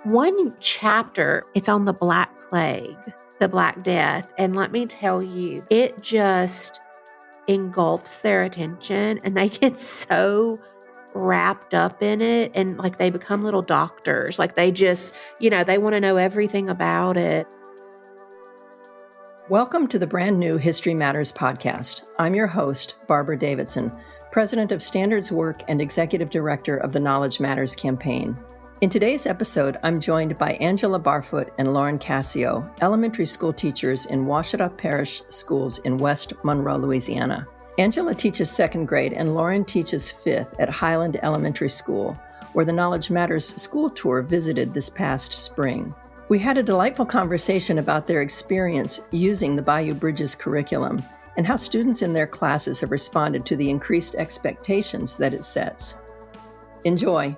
One chapter, it's on the Black Plague, the Black Death. And let me tell you, it just engulfs their attention and they get so wrapped up in it and like they become little doctors. Like they just, they want to know everything about it. Welcome to the brand new History Matters podcast. I'm your host, Barbara Davidson, President of Standards Work and Executive Director of the Knowledge Matters campaign. In today's episode, I'm joined by Angela Barfoot and Lauren Cascio, elementary school teachers in Ouachita Parish schools in West Monroe, Louisiana. Angela teaches second grade and Lauren teaches fifth at Highland Elementary School, where the Knowledge Matters school tour visited this past spring. We had a delightful conversation about their experience using the Bayou Bridges curriculum and how students in their classes have responded to the increased expectations that it sets. Enjoy.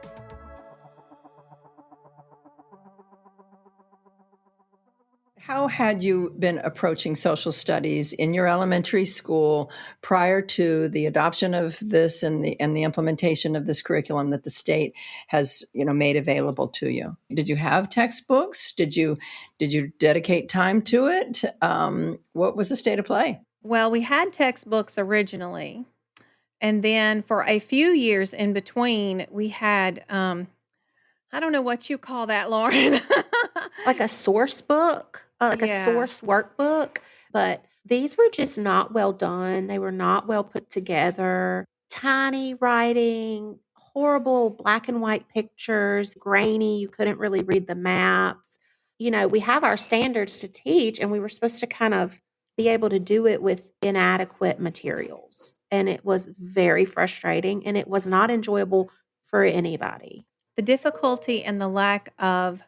How had you been approaching social studies in your elementary school prior to the adoption of this and the implementation of this curriculum that the state has, made available to you? Did you have textbooks? Did you dedicate time to it? What was the state of play? Well, we had textbooks originally, and then for a few years in between, we had I don't know what you call that, Lauren. Like a source book, a source workbook. But these were just not well done. They were not well put together. Tiny writing, horrible black and white pictures, grainy. You couldn't really read the maps. We have our standards to teach, and we were supposed to kind of be able to do it with inadequate materials. And it was very frustrating, and it was not enjoyable for anybody. The difficulty and the lack of,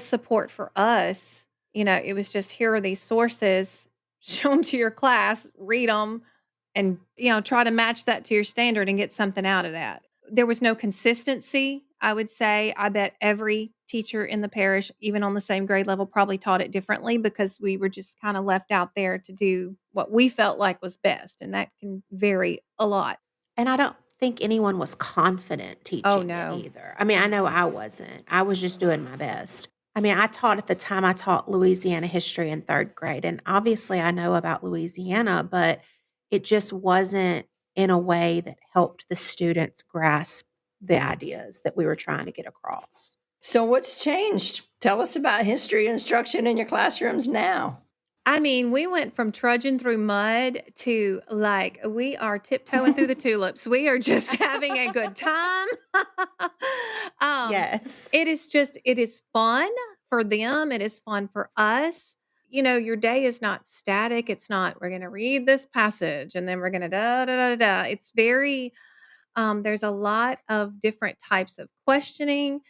support for us, it was just, here are these sources, show them to your class, read them, and, try to match that to your standard and get something out of that. There was no consistency, I would say. I bet every teacher in the parish, even on the same grade level, probably taught it differently because we were just kind of left out there to do what we felt like was best. And that can vary a lot. And I don't think anyone was confident teaching it either. I mean, I know I wasn't. I was just doing my best. I mean, I taught Louisiana history in third grade. And obviously I know about Louisiana, but it just wasn't in a way that helped the students grasp the ideas that we were trying to get across. So what's changed? Tell us about history instruction in your classrooms now. I mean, we went from trudging through mud to we are tiptoeing through the tulips. We are just having a good time. Yes. It is fun for them. It is fun for us. Your day is not static. It's not, we're going to read this passage and then we're going to da, da, da, da. It's very, there's a lot of different types of questioning,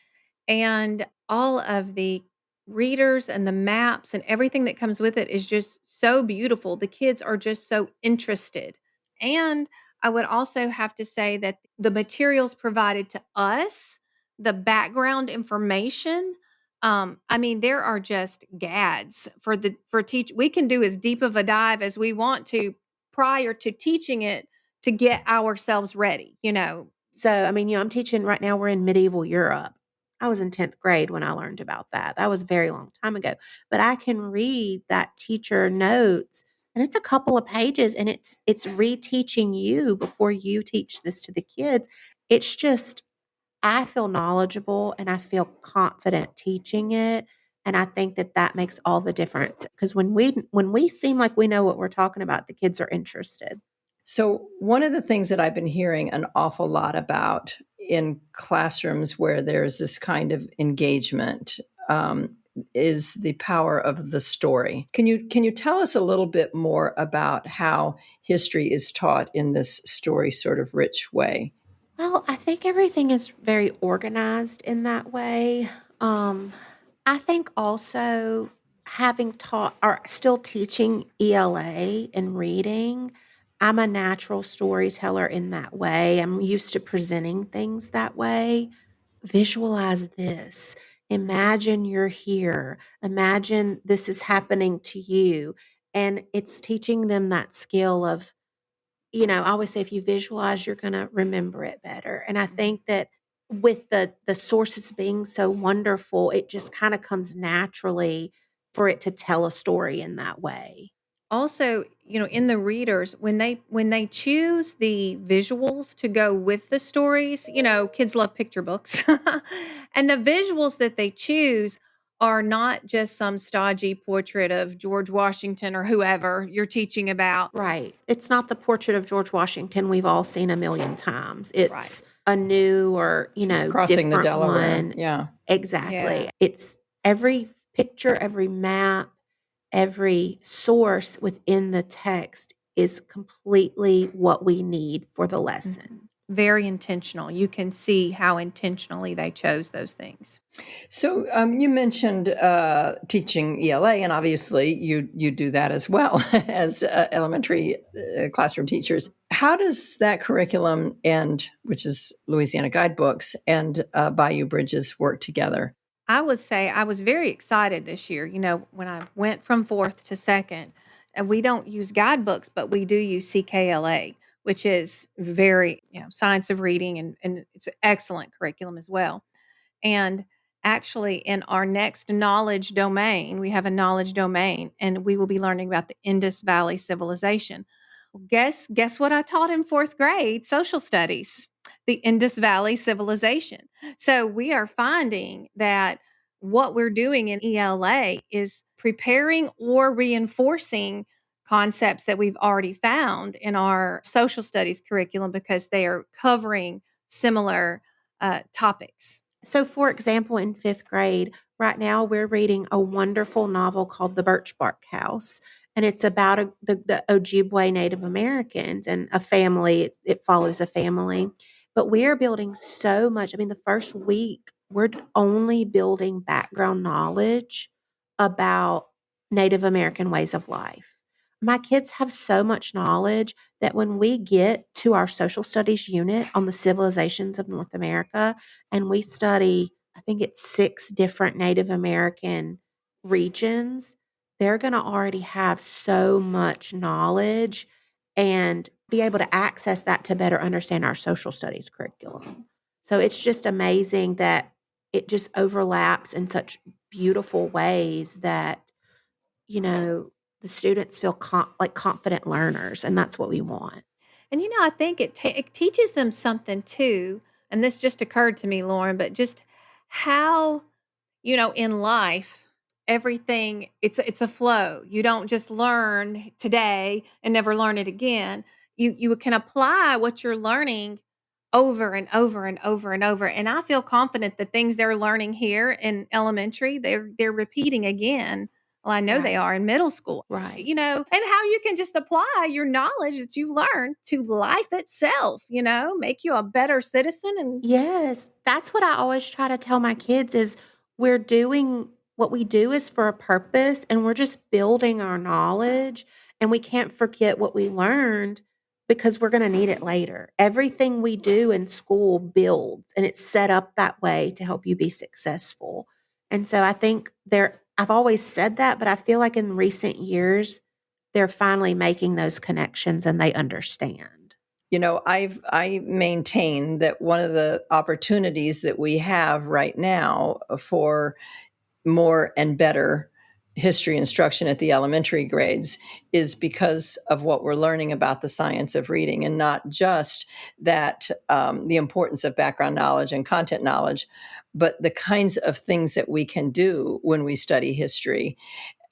and all of the readers and the maps and everything that comes with it is just so beautiful. The kids are just so interested. And I would also have to say that the materials provided to us, the background information, there are just gads for teach. We can do as deep of a dive as we want to prior to teaching it to get ourselves ready, So, I'm teaching right now, we're in medieval Europe. I was in 10th grade when I learned about that. That was a very long time ago. But I can read that teacher notes, and it's a couple of pages, and it's reteaching you before you teach this to the kids. It's just, I feel knowledgeable and I feel confident teaching it. And I think that makes all the difference, because when we seem like we know what we're talking about, the kids are interested. So one of the things that I've been hearing an awful lot about in classrooms where there's this kind of engagement is the power of the story. Can you tell us a little bit more about how history is taught in this story sort of rich way? Well, I think everything is very organized in that way. I think also having taught or still teaching ELA and reading, I'm a natural storyteller in that way. I'm used to presenting things that way. Visualize this. Imagine you're here. Imagine this is happening to you. And it's teaching them that skill of, I always say if you visualize, you're going to remember it better. And I think that with the sources being so wonderful, it just kind of comes naturally for it to tell a story in that way. Also, in the readers, when they choose the visuals to go with the stories, kids love picture books. And the visuals that they choose are not just some stodgy portrait of George Washington or whoever you're teaching about. Right. It's not the portrait of George Washington we've all seen a million times. Right. It's a new or, Crossing the different Delaware. one. Yeah. Exactly. Yeah. It's every picture, every map, every source within the text is completely what we need for the lesson. Very intentional. You can see how intentionally they chose those things. So you mentioned teaching ELA, and obviously you do that as well as elementary classroom teachers. How does that curriculum which is Louisiana Guidebooks, and Bayou Bridges work together? I would say I was very excited this year, when I went from fourth to second. And we don't use guidebooks, but we do use CKLA, which is very, science of reading, and it's an excellent curriculum as well. And actually, in our next knowledge domain, we have a knowledge domain, and we will be learning about the Indus Valley civilization. Well, guess what I taught in fourth grade? Social studies, the Indus Valley civilization. So we are finding that what we're doing in ELA is preparing or reinforcing concepts that we've already found in our social studies curriculum because they are covering similar topics. So, for example, in fifth grade, right now we're reading a wonderful novel called The Birch Bark House. And it's about the Ojibwe Native Americans and a family. It follows a family. But we are building so much. I mean, the first week, we're only building background knowledge about Native American ways of life. My kids have so much knowledge that when we get to our social studies unit on the civilizations of North America, and we study, I think it's 6 different Native American regions, they're gonna already have so much knowledge and be able to access that to better understand our social studies curriculum. So it's just amazing that it just overlaps in such beautiful ways that, you know, the students feel like confident learners, and that's what we want. And I think it teaches them something too. And this just occurred to me, Lauren, but just how in life, everything it's a flow. You don't just learn today and never learn it again. You can apply what you're learning over and over and over and over. And I feel confident the things they're learning here in elementary, they're repeating again. Well, I know they Right. are in middle school. Right. And how you can just apply your knowledge that you've learned to life itself, make you a better citizen. And Yes, that's what I always try to tell my kids is we're doing what we do is for a purpose, and we're just building our knowledge, and we can't forget what we learned because we're gonna need it later. Everything we do in school builds, and it's set up that way to help you be successful. And so I think I've always said that, but I feel like in recent years, they're finally making those connections and they understand. I maintain that one of the opportunities that we have right now for more and better history instruction at the elementary grades is because of what we're learning about the science of reading, and not just that the importance of background knowledge and content knowledge, but the kinds of things that we can do when we study history,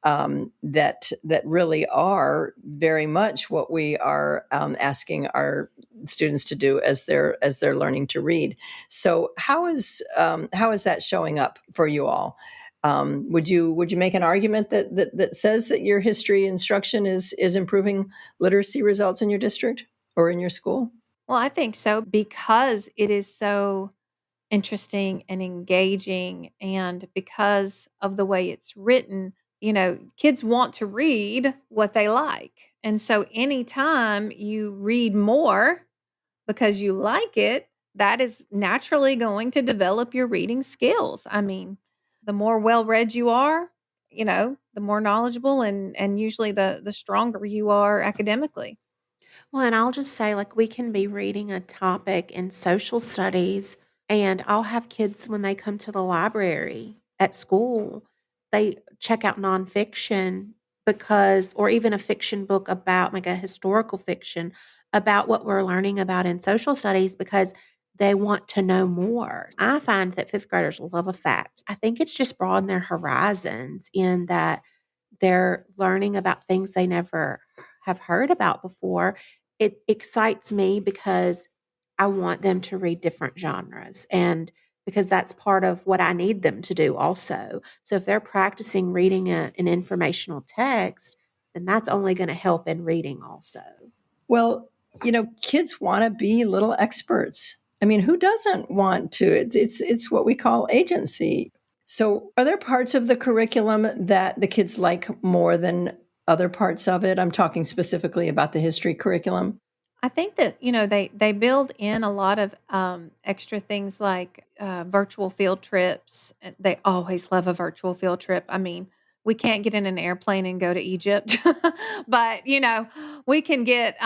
that really are very much what we are asking our students to do as they're learning to read. So how is that showing up for you all? Would you make an argument that says that your history instruction is improving literacy results in your district or in your school? well, I think so because it is so interesting and engaging, and because of the way it's written, kids want to read what they like. And so anytime you read more because you like it, that is naturally going to develop your reading skills. I mean, the more well-read you are, the more knowledgeable, and usually the stronger you are academically. Well, and I'll just say, like, we can be reading a topic in social studies And I'll have kids when they come to the library at school, they check out nonfiction because, or even a fiction book about like a historical fiction about what we're learning about in social studies because they want to know more. I find that fifth graders love a fact. I think it's just broadened their horizons in that they're learning about things they never have heard about before. It excites me because I want them to read different genres and because that's part of what I need them to do also. So if they're practicing reading an informational text, then that's only going to help in reading also. Well, kids want to be little experts. I mean, who doesn't want to? It's what we call agency. So, are there parts of the curriculum that the kids like more than other parts of it? I'm talking specifically about the history curriculum. I think that, they build in a lot of extra things like virtual field trips. They always love a virtual field trip. I mean, we can't get in an airplane and go to Egypt, but we can get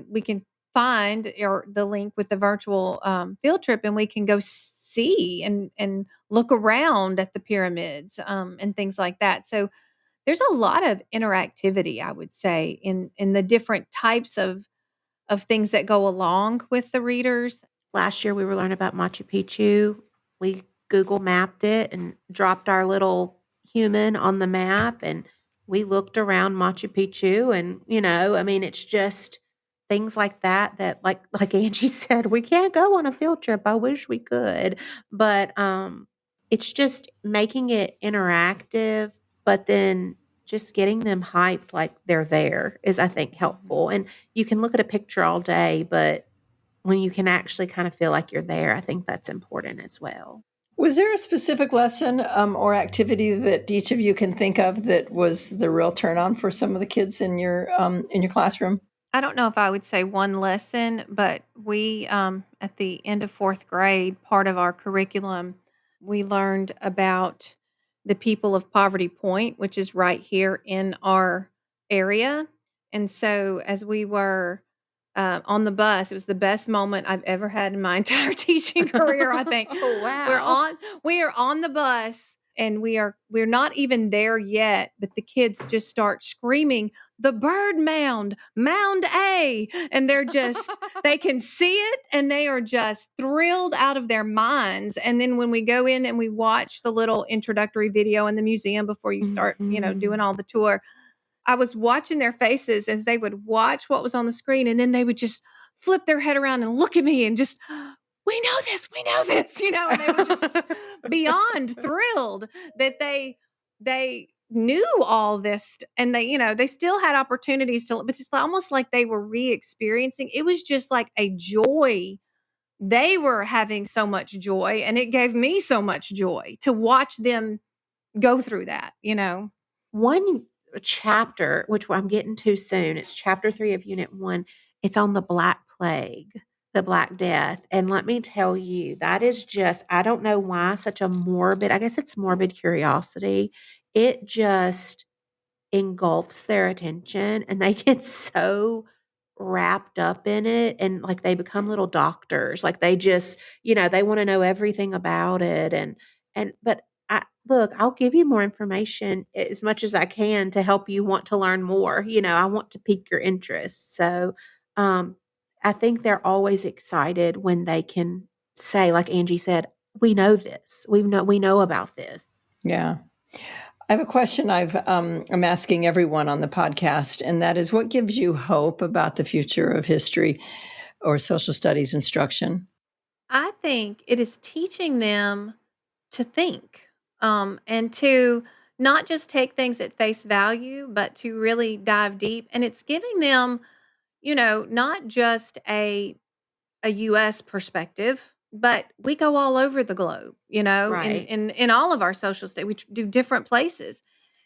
we can find or the link with the virtual field trip, and we can go see and look around at the pyramids and things like that. So there's a lot of interactivity, I would say, in the different types of things that go along with the readers. Last year we were learning about Machu Picchu. We Google mapped it and dropped our little human on the map and we looked around Machu Picchu and I mean it's just things like that that like Angie said, we can't go on a field trip. I wish we could. But it's just making it interactive, but then just getting them hyped like they're there is I think helpful. And you can look at a picture all day, but when you can actually kind of feel like you're there, I think that's important as well. Was there a specific lesson or activity that each of you can think of that was the real turn on for some of the kids in your classroom? I don't know if I would say one lesson, but we, at the end of fourth grade, part of our curriculum, we learned about the people of Poverty Point, which is right here in our area. And so as we were on the bus, it was the best moment I've ever had in my entire teaching career, I think. Oh, wow. We are on the bus and we're not even there yet, but the kids just start screaming, "The bird mound, Mound A." And they can see it and they are just thrilled out of their minds. And then when we go in and we watch the little introductory video in the museum before you start, doing Mhm. all the tour, I was watching their faces as they would watch what was on the screen, and then they would just flip their head around and look at me and just, we know this," and they were just beyond thrilled that they knew all this and they still had opportunities to, but it's almost like they were re-experiencing. It was just like a joy. They were having so much joy, and it gave me so much joy to watch them go through that. One chapter, which I'm getting to soon, it's chapter 3 of Unit 1. It's on the Black Plague, the Black Death. And let me tell you, that is just, I don't know why, such a morbid, I guess it's morbid curiosity. It just engulfs their attention and they get so wrapped up in it and like they become little doctors. Like they just, they want to know everything about it and but I'll give you more information as much as I can to help you want to learn more. I want to pique your interest. So, um I think they're always excited when they can say like Angie said, we know this. We know about this. Yeah. I have a question I'm asking everyone on the podcast, and that is, what gives you hope about the future of history or social studies instruction? I think it is teaching them to think, and to not just take things at face value, but to really dive deep. And it's giving them, not just a US perspective, but we go all over the globe, in Right. in all of our social state. We do different places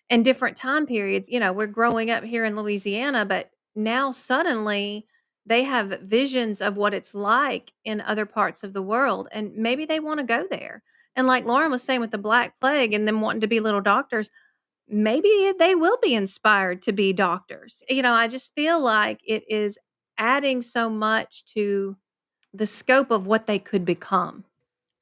and different time periods. We're growing up here in Louisiana, but now suddenly they have visions of what it's like in other parts of the world, and maybe they want to go there. And like Lauren was saying with the Black Plague and them wanting to be little doctors, maybe they will be inspired to be doctors. I just feel like it is adding so much to the scope of what they could become.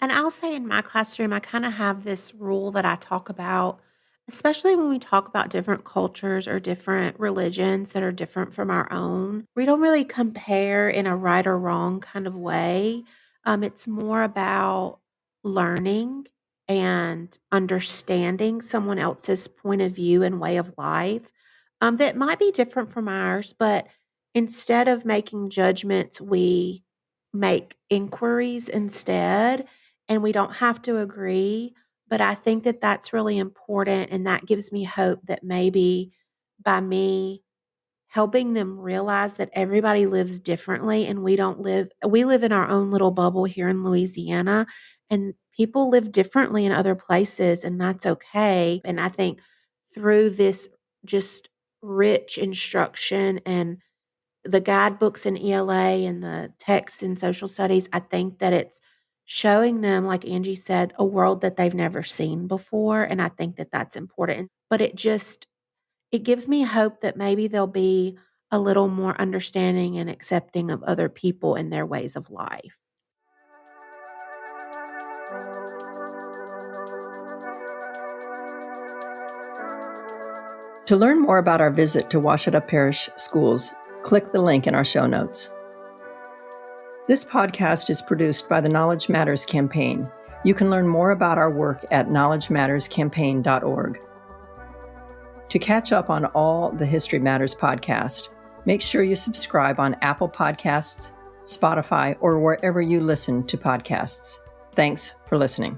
And I'll say in my classroom, I kind of have this rule that I talk about, especially when we talk about different cultures or different religions that are different from our own. We don't really compare in a right or wrong kind of way. It's more about learning and understanding someone else's point of view and way of life that might be different from ours, but instead of making judgments, we make inquiries instead, and we don't have to agree. But I think that that's really important. And that gives me hope that maybe by me helping them realize that everybody lives differently and we live in our own little bubble here in Louisiana, and people live differently in other places, and that's okay. And I think through this just rich instruction and the guidebooks in ELA and the texts in social studies, I think that it's showing them, like Angie said, a world that they've never seen before. And I think that that's important. But it gives me hope that maybe they'll be a little more understanding and accepting of other people and their ways of life. To learn more about our visit to Ouachita Parish schools, click the link in our show notes. This podcast is produced by the Knowledge Matters campaign. You can learn more about our work at knowledgematterscampaign.org. To catch up on all the History Matters podcast, make sure you subscribe on Apple Podcasts, Spotify, or wherever you listen to podcasts. Thanks for listening.